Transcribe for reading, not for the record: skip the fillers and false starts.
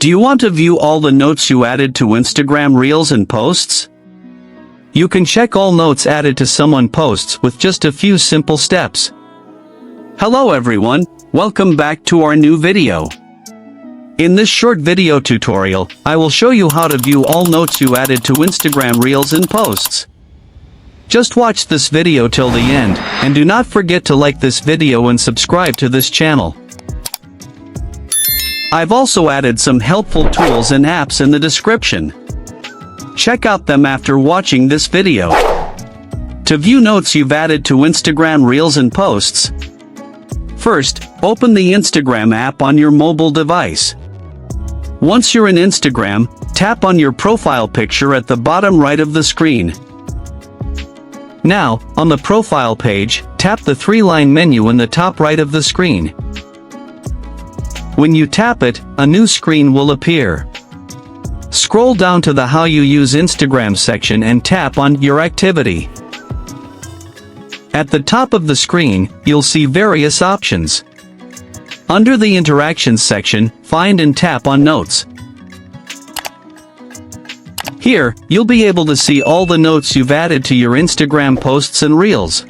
Do you want to view all the notes you added to Instagram Reels and posts? You can check all notes added to someone posts with just a few simple steps. Hello everyone, welcome back to our new video. In this short video tutorial, I will show you how to view all notes you added to Instagram Reels and posts. Just watch this video till the end, and do not forget to like this video and subscribe to this channel. I've also added some helpful tools and apps in the description. Check out them after watching this video. To view notes you've added to Instagram Reels and posts, first, open the Instagram app on your mobile device. Once you're in Instagram, tap on your profile picture at the bottom right of the screen. Now, on the profile page, tap the three-line menu in the top right of the screen. When you tap it, a new screen will appear. Scroll down to the How You Use Instagram section and tap on Your Activity. At the top of the screen, you'll see various options. Under the Interactions section, find and tap on Notes. Here, you'll be able to see all the notes you've added to your Instagram posts and Reels.